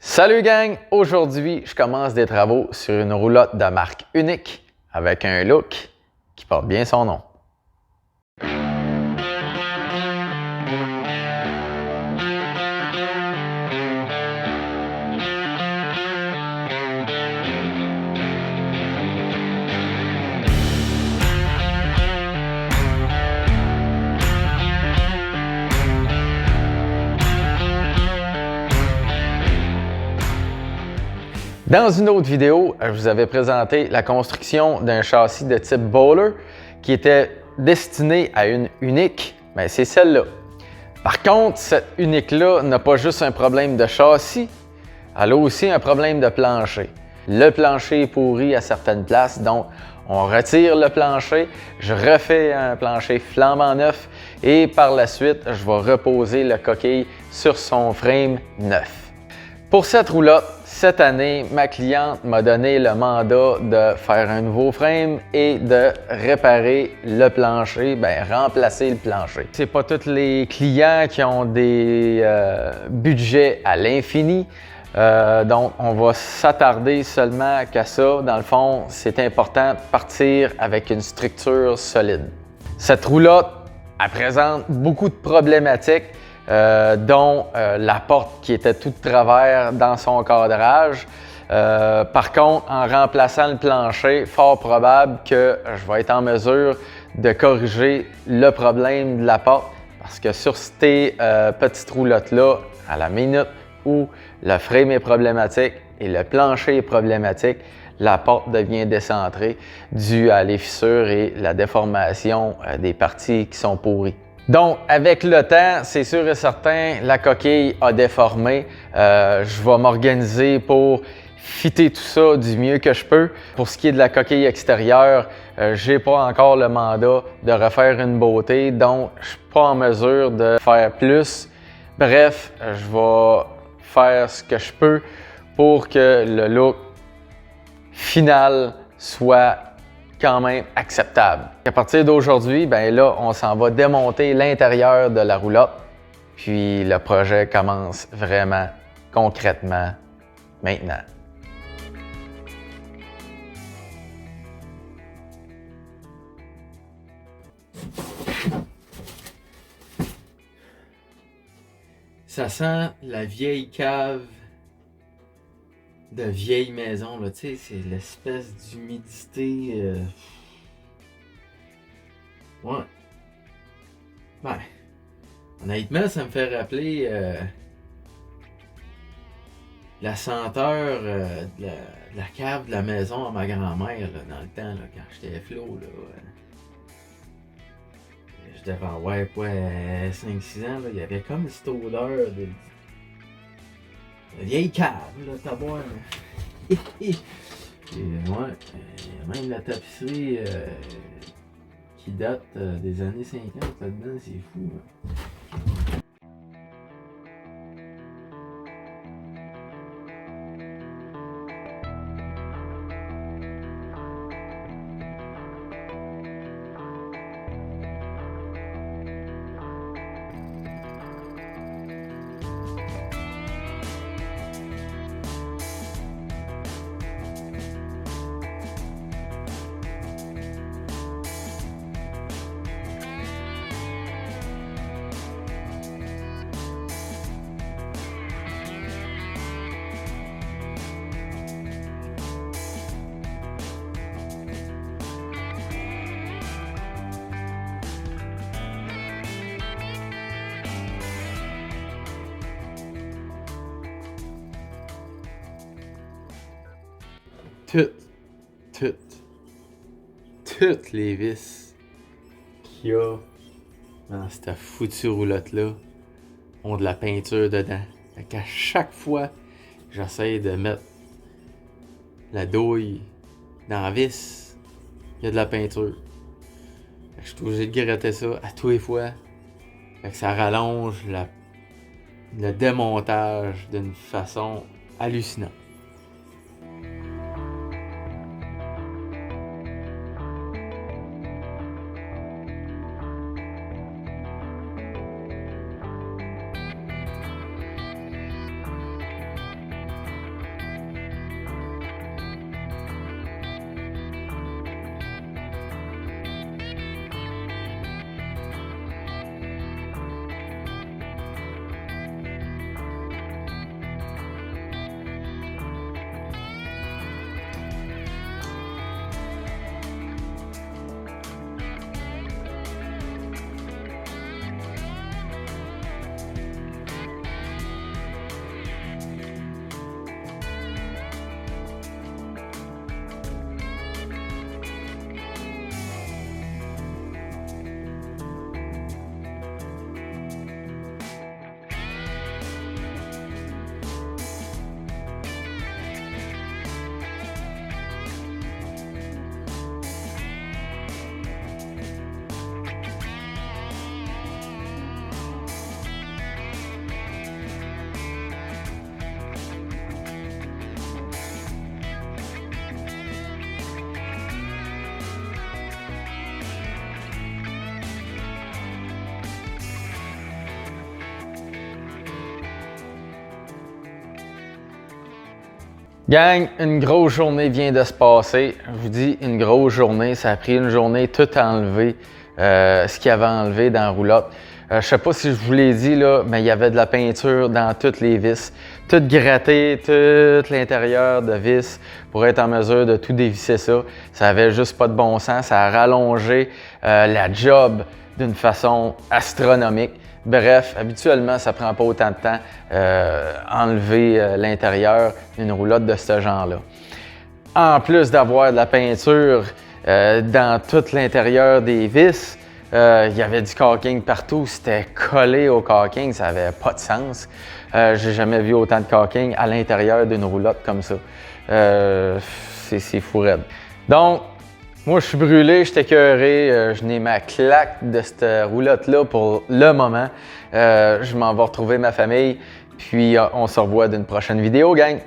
Salut gang! Aujourd'hui, je commence des travaux sur une roulotte de marque unique avec un look qui porte bien son nom. Dans une autre vidéo, je vous avais présenté la construction d'un châssis de type Bowler qui était destiné à une unique, mais c'est celle-là. Par contre, cette unique-là n'a pas juste un problème de châssis, elle a aussi un problème de plancher. Le plancher est pourri à certaines places, donc on retire le plancher, je refais un plancher flambant neuf et par la suite, je vais reposer la coquille sur son frame neuf. Pour cette roulotte, cette année, ma cliente m'a donné le mandat de faire un nouveau frame et de réparer le plancher, remplacer le plancher. C'est pas tous les clients qui ont des budgets à l'infini, donc on va s'attarder seulement qu'à ça. Dans le fond, c'est important de partir avec une structure solide. Cette roulotte, elle présente beaucoup de problématiques. Dont la porte qui était toute de travers dans son cadrage. Par contre, en remplaçant le plancher, fort probable que je vais être en mesure de corriger le problème de la porte parce que sur ces petites roulottes-là, à la minute où le frame est problématique et le plancher est problématique, la porte devient décentrée due à les fissures et la déformation des parties qui sont pourries. Donc, avec le temps, c'est sûr et certain, la coquille a déformé. Je vais m'organiser pour fitter tout ça du mieux que je peux. Pour ce qui est de la coquille extérieure, je n'ai pas encore le mandat de refaire une beauté, donc je ne suis pas en mesure de faire plus. Bref, je vais faire ce que je peux pour que le look final soit quand même acceptable. À partir d'aujourd'hui, là, on s'en va démonter l'intérieur de la roulotte, puis le projet commence vraiment concrètement maintenant. Ça sent la vieille cave de vieille maison, là, tu sais, c'est l'espèce d'humidité. Ouais. Honnêtement, ça me fait rappeler la senteur de la cave de la maison à ma grand-mère, là, dans le temps, là, quand j'étais flot, là. Je devais avoir 5-6 ans, là, il y avait comme cette odeur de vieille cave, là, t'as voir. Et ouais, il y a même la tapisserie qui date des années 50 là-dedans, c'est fou. Hein. Toutes les vis qu'il y a dans cette foutue roulotte-là ont de la peinture dedans. Fait qu'à chaque fois, j'essaie de mettre la douille dans la vis, il y a de la peinture. Fait que je suis obligé de gratter ça à tous les fois. Fait que ça rallonge le démontage d'une façon hallucinante. Gang, une grosse journée vient de se passer. Je vous dis une grosse journée. Ça a pris une journée tout à enlever, ce qu'il y avait enlevé dans la roulotte. Je ne sais pas si je vous l'ai dit, là, mais il y avait de la peinture dans toutes les vis. Tout gratté, tout l'intérieur de vis pour être en mesure de tout dévisser ça. Ça avait juste pas de bon sens. Ça a rallongé la job d'une façon astronomique. Bref, habituellement, ça prend pas autant de temps enlever l'intérieur d'une roulotte de ce genre-là. En plus d'avoir de la peinture dans tout l'intérieur des vis, il y avait du caulking partout, c'était collé au caulking, ça n'avait pas de sens. J'ai jamais vu autant de caulking à l'intérieur d'une roulotte comme ça. C'est fou raide. Donc, moi, je suis brûlé, je suis écœuré, je n'ai ma claque de cette roulotte-là pour le moment. Je m'en vais retrouver ma famille, puis on se revoit d'une prochaine vidéo, gang!